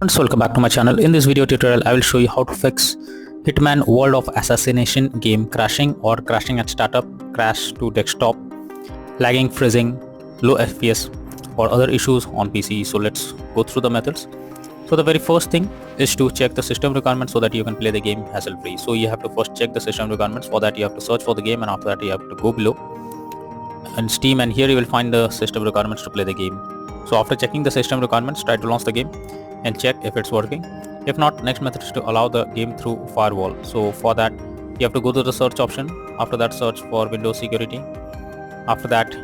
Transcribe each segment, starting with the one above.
Friends, welcome back to my channel. In this video tutorial, I will show you how to fix HITMAN World of Assassination game crashing or crashing at startup, crash to desktop, lagging, freezing, low FPS or other issues on PC. So let's go through the methods. So the very first thing is to check the system requirements so that you can play the game hassle free. So you have to first check the system requirements. For that you have to search for the game, and after that you have to go below in Steam, and here you will find the system requirements to play the game. So after checking the system requirements, try to launch the game and check if it's working. If not, next method is to allow the game through firewall. So for that you have to go to the search option. After that, search for Windows security. After that,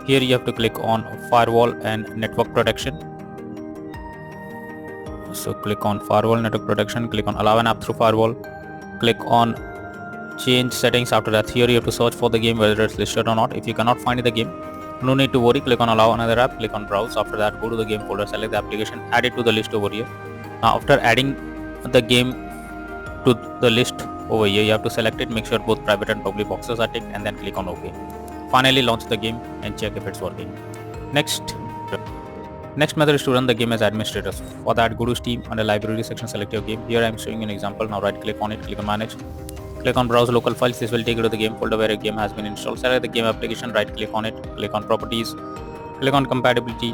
here you have to click on firewall and network protection. So click on firewall, network protection, click on allow an app through firewall, click on change settings. After that, here you have to search for the game, whether it's listed or not. If you cannot find the game, no need to worry, click on allow another app, click on browse. After that, go to the game folder, select the application, add it to the list over here. Now after adding the game to the list over here, you have to select it, make sure both private and public boxes are ticked, and then click on OK. Finally launch the game and check if it's working. Next method is to run the game as administrator. For that, go to Steam, under library section, select your game. Here I am showing an example. Now right click on it, click on manage, click on browse local files. This will take you to the game folder where a game has been installed. Select the game application, right click on it, click on properties, click on compatibility,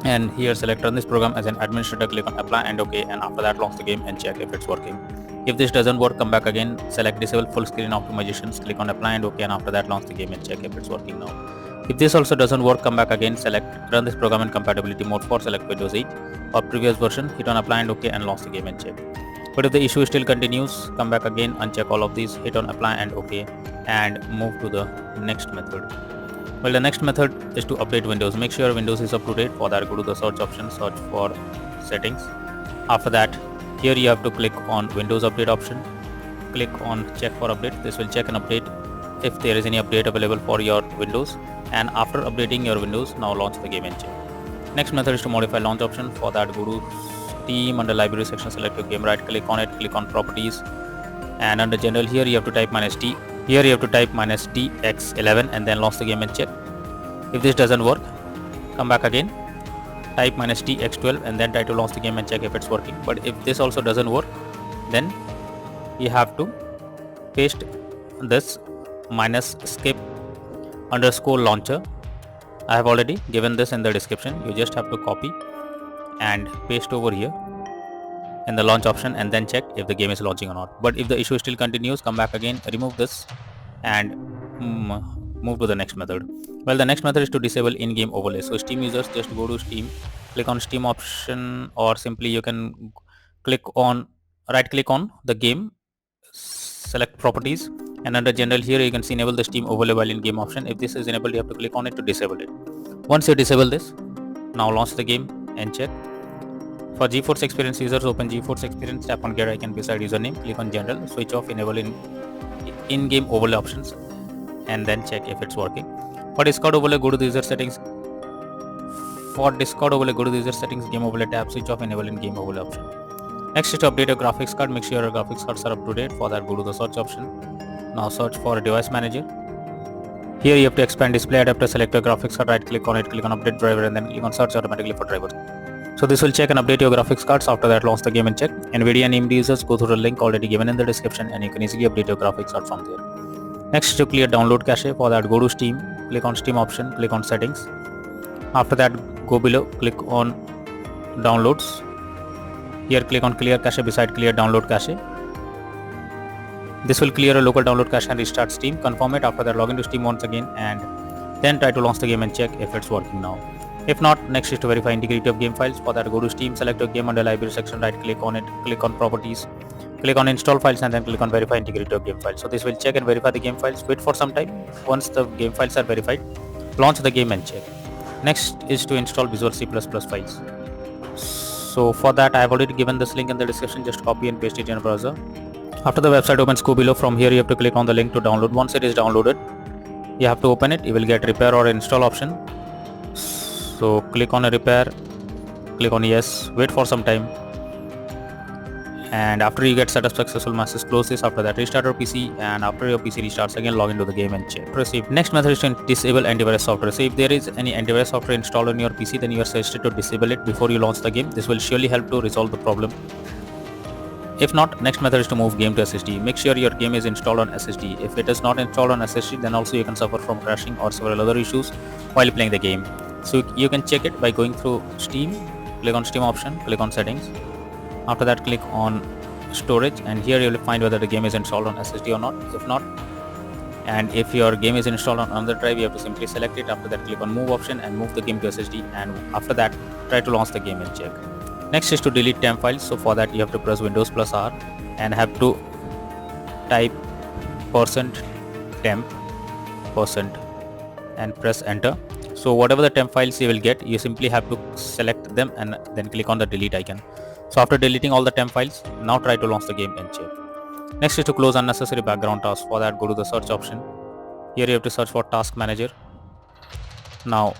and here select run this program as an administrator, click on apply and OK, and after that launch the game and check if it's working. If this doesn't work, come back again, select disable full screen optimizations, click on apply and OK, and after that launch the game and check if it's working now. If this also doesn't work, come back again, select run this program in compatibility mode for select Windows 8 or previous version, hit on apply and OK, and launch the game and check. But if the issue still continues, come back again, uncheck all of these, hit on apply and OK, and move to the next method. Well, the next method is to update Windows. Make sure Windows is up to date. For that, go to the search option, search for settings. After that, here you have to click on Windows update option, click on check for update. This will check and update if there is any update available for your Windows, and after updating your Windows, now launch the game and check. Next method is to modify launch option. For that, go to Steam, under library section, select your game, right click on it, click on properties, and under general, here you have to type -t. Here you have to type -tx11 and then launch the game and check. If this doesn't work, come back again, type -tx12 and then try to launch the game and check if it's working. But if this also doesn't work, then you have to paste this -skip underscore launcher. I have already given this in the description. You just have to copy and paste over here in the launch option and then check if the game is launching or not. But if the issue still continues, come back again, remove this and move to the next method. Well, the next method is to disable in-game overlay. So Steam users, just go to Steam, click on Steam option, or simply you can right click on the game, select properties, and under general, here you can see enable the Steam overlay while in game option. If this is enabled, you have to click on it to disable it. Once you disable this, now launch the game and check. For GeForce Experience users, open GeForce Experience, tap on get icon beside username, click on general, switch off enable in-game overlay options, and then check if it's working. For Discord overlay, go to the user settings. Game overlay tab, switch off enable in-game overlay option. Next is to update your graphics card. Make sure your graphics cards are up to date. For that, go to the search option. Now search for device manager. Here you have to expand display adapter, select your graphics card, right click on it, click on update driver, and then click on search automatically for drivers. So this will check and update your graphics cards. After that, launch the game and check. NVIDIA and AMD users, go through the link already given in the description and you can easily update your graphics card from there. Next is to clear download cache. For that, go to Steam, click on Steam option, click on settings. After that, go below, click on downloads. Here click on clear cache beside clear download cache. This will clear a local download cache and restart Steam. Confirm it. After that, log into Steam once again and then try to launch the game and check if it's working now. If not, next is to verify integrity of game files. For that, go to Steam, select your game, under library section, right click on it, click on properties, click on install files, and then click on verify integrity of game files. So this will check and verify the game files. Wait for some time. Once the game files are verified, launch the game and check. Next is to install Visual C++ files. So for that, I have already given this link in the description. Just copy and paste it in your browser. After the website opens, go below. From here you have to click on the link to download. Once it is downloaded, you have to open it. You will get repair or install option. So click on a repair, click on yes, wait for some time, And after you get set up successful message, close this. After that, restart your PC, and after your PC restarts again, log into the game and check. Proceed. Next method is to disable antivirus software. So if there is any antivirus software installed on your PC, then you are suggested to disable it before you launch the game. This will surely help to resolve the problem. If not, next method is to move game to SSD. Make sure your game is installed on SSD. If it is not installed on SSD, then also you can suffer from crashing or several other issues while playing the game. So you can check it by going through Steam, click on Steam option, click on settings. After that, click on storage, and here you will find whether the game is installed on SSD or not. If not, and if your game is installed on another drive, you have to simply select it. After that, click on move option and move the game to SSD, and after that, try to launch the game and check. Next is to delete temp files. So for that, you have to press Windows plus R and have to type %temp and press enter. So whatever the temp files you will get, you simply have to select them and then click on the delete icon. So after deleting all the temp files, now try to launch the game and check. Next is to close unnecessary background tasks. For that, go to the search option. Here you have to search for task manager. Now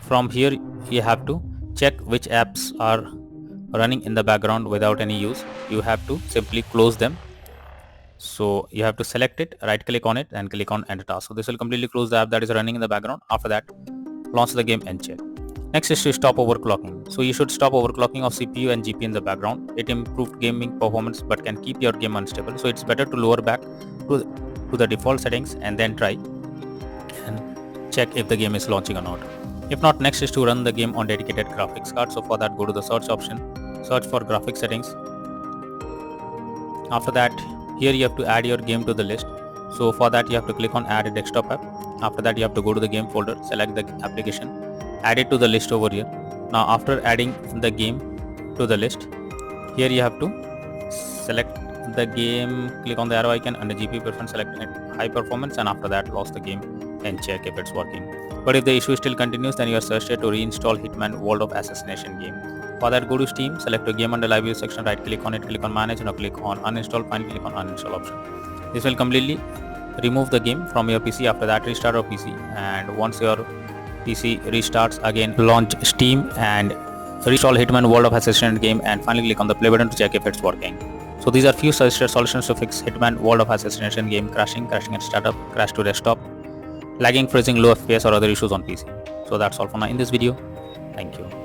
from here you have to check which apps are running in the background without any use. You have to simply close them. So you have to select it, right click on it and click on end task. So this will completely close the app that is running in the background. After that, launch the game and check. Next is to stop overclocking. So you should stop overclocking of CPU and GPU in the background. It improved gaming performance but can keep your game unstable. So it's better to lower back to the default settings and then try and check if the game is launching or not. If not, next is to run the game on dedicated graphics card. So for that, go to the search option, search for graphics settings. After that, here you have to add your game to the list. So for that, you have to click on add a desktop app. After that, you have to go to the game folder, select the application, add it to the list over here. Now after adding the game to the list, here you have to select the game, click on the arrow icon under GPU preference, select high performance, and after that launch the game and check if it's working. But if the issue still continues, then you are suggested to reinstall HITMAN World of Assassination game. For that, go to Steam, select your game under library section, right click on it, click on manage, now click on uninstall, finally click on uninstall option. This will completely remove the game from your PC. After that, restart your PC, and once your PC restarts again, launch Steam and reinstall HITMAN World of Assassination game, and finally click on the play button to check if it's working. So these are few suggested solutions to fix HITMAN World of Assassination game crashing at startup, crash to desktop, lagging, freezing, low FPS or other issues on PC. So that's all for now in this video. Thank you.